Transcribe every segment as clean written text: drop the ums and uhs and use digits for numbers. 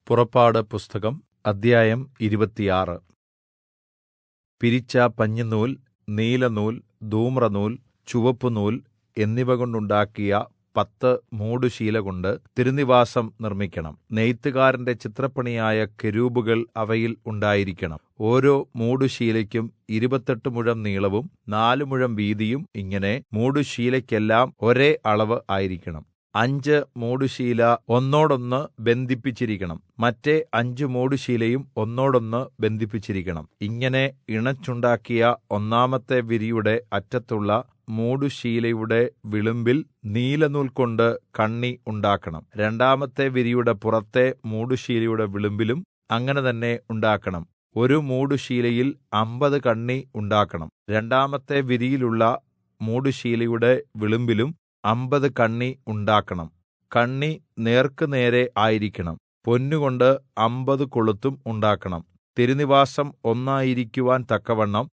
പുറപ്പാട് പുസ്തകം അദ്ധ്യായം 26. പിരിച്ച പഞ്ഞിനൂൽ, നീലനൂൽ, ധൂമ്രനൂൽ, ചുവപ്പുനൂൽ എന്നിവകൊണ്ടുണ്ടാക്കിയ 10 മൂടുശീലകൊണ്ട് തിരുനിവാസം നിർമ്മിക്കണം. നെയ്ത്തുകാരന്റെ ചിത്രപ്പണിയായ കെരൂബുകൾ അവയിൽ ഉണ്ടായിരിക്കണം. ഓരോ മൂടുശീലയ്ക്കും 28 മുഴം നീളവും 4 മുഴം വീതിയും, ഇങ്ങനെ മൂടുശീലയ്ക്കെല്ലാം ഒരേ അളവ് ആയിരിക്കണം. 5 മൂടുശീല ഒന്നോടൊന്ന് ബന്ധിപ്പിച്ചിരിക്കണം. മറ്റെ 5 മൂടുശീലയും ഒന്നോടൊന്ന് ബന്ധിപ്പിച്ചിരിക്കണം. ഇങ്ങനെ ഇണച്ചുണ്ടാക്കിയ ഒന്നാമത്തെ വിരിയുടെ അറ്റത്തുള്ള മൂടുശീലയുടെ വിളുമ്പിൽ നീലനൂൽകൊണ്ട് കണ്ണി ഉണ്ടാക്കണം. രണ്ടാമത്തെ വിരിയുടെ പുറത്തെ മൂടുശീലയുടെ വിളുമ്പിലും അങ്ങനെ തന്നെ ഉണ്ടാക്കണം. ഒരു മൂടുശീലയിൽ 50 കണ്ണി ഉണ്ടാക്കണം. രണ്ടാമത്തെ വിരിയിലുള്ള മൂടുശീലയുടെ വിളുമ്പിലും 50 കണ്ണി ഉണ്ടാക്കണം. കണ്ണി നേർക്കുനേരെ ആയിരിക്കണം. പൊന്നുകൊണ്ട് 50 കൊളുത്തും ഉണ്ടാക്കണം. തിരുനിവാസം ഒന്നായിരിക്കുവാൻ തക്കവണ്ണം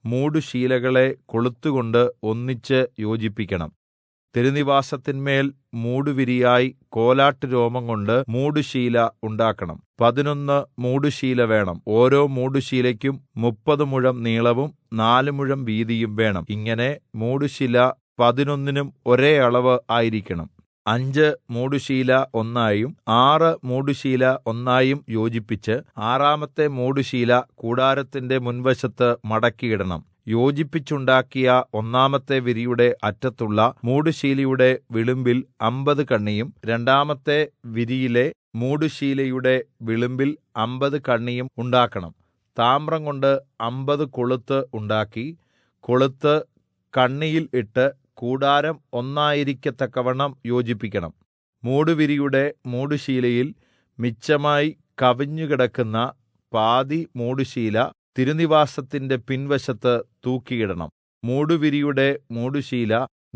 മൂടുശീലകളെ കൊളുത്തുകൊണ്ട് ഒന്നിച്ച് യോജിപ്പിക്കണം. തിരുനിവാസത്തിന്മേൽ മൂടുവിരിയായി കോലാട്ടുരോമം കൊണ്ട് മൂടുശീല ഉണ്ടാക്കണം. 11 മൂടുശീല വേണം. ഓരോ മൂടുശീലയ്ക്കും 30 മുഴം നീളവും 4 മുഴം വീതിയും വേണം. ഇങ്ങനെ മൂടുശീല 11നും ഒരേ അളവ് ആയിരിക്കണം. 5 മൂടുശീല ഒന്നായും 6 മൂടുശീല ഒന്നായും യോജിപ്പിച്ച് ആറാമത്തെ മൂടുശീല കൂടാരത്തിന്റെ മുൻവശത്ത് മടക്കിയിടണം. യോജിപ്പിച്ചുണ്ടാക്കിയ ഒന്നാമത്തെ വിരിയുടെ അറ്റത്തുള്ള മൂടുശീലയുടെ വിളുമ്പിൽ 50 കണ്ണിയും രണ്ടാമത്തെ വിരിയിലെ മൂടുശീലയുടെ വിളുമ്പിൽ 50 കണ്ണിയും ഉണ്ടാക്കണം. താമ്രം കൊണ്ട് 50 കൊളുത്ത് ഉണ്ടാക്കി കൊളുത്ത് കണ്ണിയിൽ ഇട്ട് കൂടാരം ഒന്നായിരിക്കത്തക്കവണ്ണം യോജിപ്പിക്കണം. മൂടുവിരിയുടെ മൂടുശീലയിൽ മിച്ചമായി കവിഞ്ഞുകിടക്കുന്ന പാതി മൂടുശീല തിരുനിവാസത്തിന്റെ പിൻവശത്ത് തൂക്കിയിടണം. മൂടുവിരിയുടെ മൂടുശീല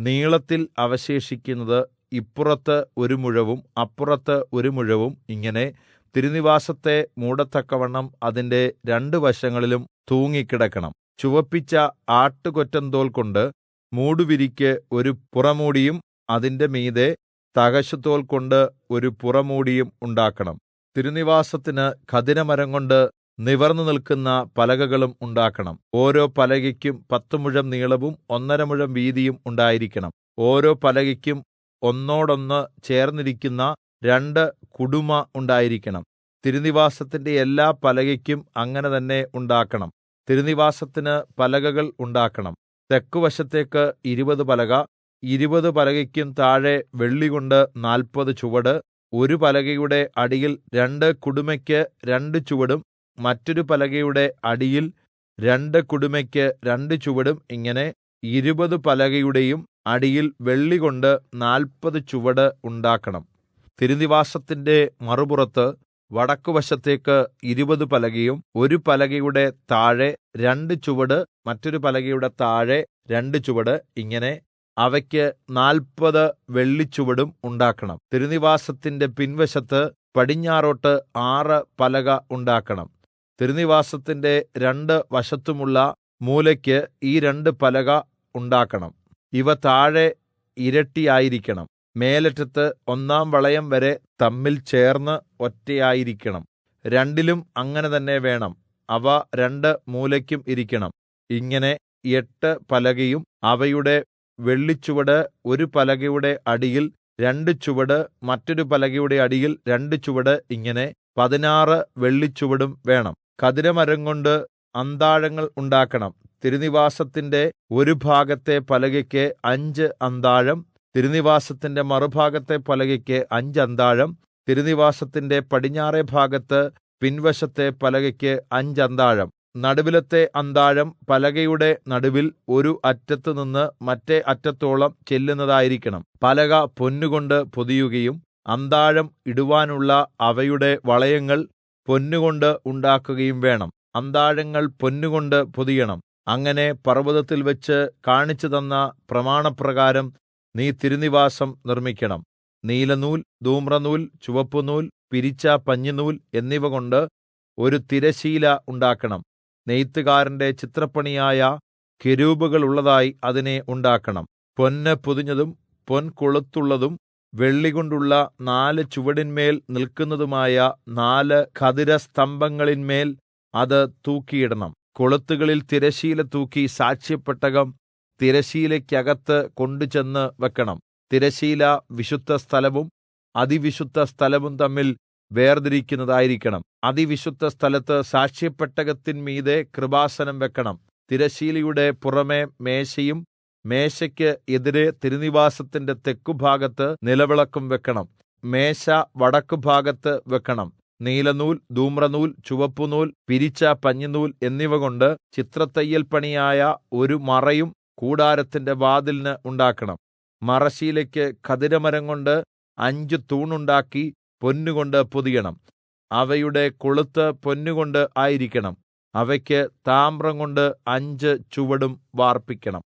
നീളത്തിൽ അവശേഷിക്കുന്നത് ഇപ്പുറത്ത് 1 മുഴവും അപ്പുറത്ത് 1 മുഴവും, ഇങ്ങനെ തിരുനിവാസത്തെ മൂടത്തക്കവണ്ണം അതിന്റെ 2 വശങ്ങളിലും തൂങ്ങിക്കിടക്കണം. ചുവപ്പിച്ച ആട്ടുകൊറ്റന്തോൽ കൊണ്ട് മൂടുവിരിക്ക് ഒരു പുറമൂടിയും അതിന്റെ മീതെ തകശുതോൽ കൊണ്ട് ഒരു പുറമൂടിയും ഉണ്ടാക്കണം. തിരുനിവാസത്തിന് ഖദിരമരം കൊണ്ട് നിവർന്നു നിൽക്കുന്ന പലകകളും ഉണ്ടാക്കണം. ഓരോ പലകയ്ക്കും 10 മുഴം നീളവും 1.5 മുഴം വീതിയും ഉണ്ടായിരിക്കണം. ഓരോ പലകയ്ക്കും ഒന്നോടൊന്ന് ചേർന്നിരിക്കുന്ന 2 കുടുമ ഉണ്ടായിരിക്കണം. തിരുനിവാസത്തിന്റെ എല്ലാ പലകയ്ക്കും അങ്ങനെ തന്നെ ഉണ്ടാക്കണം. തിരുനിവാസത്തിന് പലകകൾ ഉണ്ടാക്കണം. തെക്കുവശത്തേക്ക് 20 പലക, 20 പലകയ്ക്കും താഴെ വെള്ളികൊണ്ട് 40 ചുവട്, ഒരു പലകയുടെ അടിയിൽ 2 കുടുമയ്ക്ക് 2 ചുവടും മറ്റൊരു പലകയുടെ അടിയിൽ 2 കുടുമയ്ക്ക് 2 ചുവടും, ഇങ്ങനെ 20 പലകയുടെയും അടിയിൽ വെള്ളികൊണ്ട് 40 ചുവട് ഉണ്ടാക്കണം. തിരുനിവാസത്തിന്റെ മറുപുറത്ത് വടക്കുവശത്തേക്ക് 20 പലകയും ഒരു പലകയുടെ താഴെ 2 ചുവട് മറ്റൊരു പലകയുടെ താഴെ 2 ചുവട്, ഇങ്ങനെ അവയ്ക്ക് 40 വെള്ളിച്ചുവടും ഉണ്ടാക്കണം. തിരുനിവാസത്തിന്റെ പിൻവശത്ത് പടിഞ്ഞാറോട്ട് 6 പലക ഉണ്ടാക്കണം. തിരുനിവാസത്തിന്റെ 2 വശത്തുമുള്ള മൂലയ്ക്ക് ഈ 2 പലക ഉണ്ടാക്കണം. ഇവ താഴെ ഇരട്ടിയായിരിക്കണം. മേലറ്റത്ത് 1 വളയം വരെ തമ്മിൽ ചേർന്ന് ഒറ്റയായിരിക്കണം. രണ്ടിലും അങ്ങനെ തന്നെ വേണം. അവ 2 മൂലയ്ക്കും ഇരിക്കണം. ഇങ്ങനെ 8 പലകയും അവയുടെ വെള്ളിച്ചുവട് ഒരു പലകയുടെ അടിയിൽ 2 ചുവട് മറ്റൊരു പലകയുടെ അടിയിൽ 2 ചുവട്, ഇങ്ങനെ 16 വെള്ളിച്ചുവടും വേണം. ഖദിരമരം കൊണ്ട് അന്താഴങ്ങൾ ഉണ്ടാക്കണം. തിരുനിവാസത്തിന്റെ ഒരു ഭാഗത്തെ പലകയ്ക്ക് 5 അന്താഴം, തിരുനിവാസത്തിന്റെ മറുഭാഗത്തെ പലകയ്ക്ക് 5 അന്താഴം, തിരുനിവാസത്തിന്റെ പടിഞ്ഞാറെ ഭാഗത്ത് പിൻവശത്തെ പലകയ്ക്ക് 5 അന്താഴം. നടുവിലത്തെ അന്താഴം പലകയുടെ നടുവിൽ ഒരു അറ്റത്ത് നിന്ന് മറ്റേ അറ്റത്തോളം ചെല്ലുന്നതായിരിക്കണം. പലക പൊന്നുകൊണ്ട് പൊതിയുകയും അന്താഴം ഇടുവാനുള്ള അവയുടെ വളയങ്ങൾ പൊന്നുകൊണ്ട് ഉണ്ടാക്കുകയും വേണം. അന്താഴങ്ങൾ പൊന്നുകൊണ്ട് പൊതിയണം. അങ്ങനെ പർവ്വതത്തിൽ വെച്ച് കാണിച്ചു തന്ന പ്രമാണപ്രകാരം നീ തിരുനിവാസം നിർമ്മിക്കണം. നീലനൂൽ, ധൂമ്രനൂൽ, ചുവപ്പുനൂൽ, പിരിച്ച പഞ്ഞിനൂൽ എന്നിവകൊണ്ട് ഒരു തിരശ്ശീല ഉണ്ടാക്കണം. നെയ്ത്തുകാരന്റെ ചിത്രപ്പണിയായ കെരൂബുകളുള്ളതായി അതിനെ ഉണ്ടാക്കണം. പൊന്ന് പൊതിഞ്ഞതും പൊൻകൊളുത്തുള്ളതും വെള്ളികൊണ്ടുള്ള 4 ചുവടിന്മേൽ നിൽക്കുന്നതുമായ 4 ഖദിരസ്തംഭങ്ങളിന്മേൽ അത് തൂക്കിയിടണം. കൊളുത്തുകളിൽ തിരശ്ശീല തൂക്കി സാക്ഷ്യപെട്ടകം തിരശ്ശീലയ്ക്കകത്ത് കൊണ്ടുചെന്ന് വെക്കണം. തിരശ്ശീല വിശുദ്ധസ്ഥലവും അതിവിശുദ്ധസ്ഥലവും തമ്മിൽ വേർതിരിക്കുന്നതായിരിക്കണം. അതിവിശുദ്ധസ്ഥലത്ത് സാക്ഷ്യപെട്ടകത്തിന്മീതെ കൃപാസനം വെക്കണം. തിരശ്ശീലയുടെ പുറമെ മേശയും മേശയ്ക്ക് എതിരെ തിരുനിവാസത്തിന്റെ തെക്കുഭാഗത്ത് നിലവിളക്കും വെക്കണം. മേശ വടക്കുഭാഗത്ത് വെക്കണം. നീലനൂൽ, ധൂമ്രനൂൽ, ചുവപ്പുനൂൽ, പിരിച്ച പഞ്ഞിനൂൽ എന്നിവകൊണ്ട് ചിത്രത്തയ്യൽ പണിയായ ഒരു മറയും കൂടാരത്തിന്റെ വാതിലിന് ഉണ്ടാക്കണം. മറശ്ശീലയ്ക്ക് ഖദിരമരംകൊണ്ട് 5 തൂണുണ്ടാക്കി പൊന്നുകൊണ്ട് പൊതിയണം. അവയുടെ കൊളുത്ത് പൊന്നുകൊണ്ട് ആയിരിക്കണം. അവയ്ക്ക് താമ്രംകൊണ്ട് 5 ചുവടും വാർപ്പിക്കണം.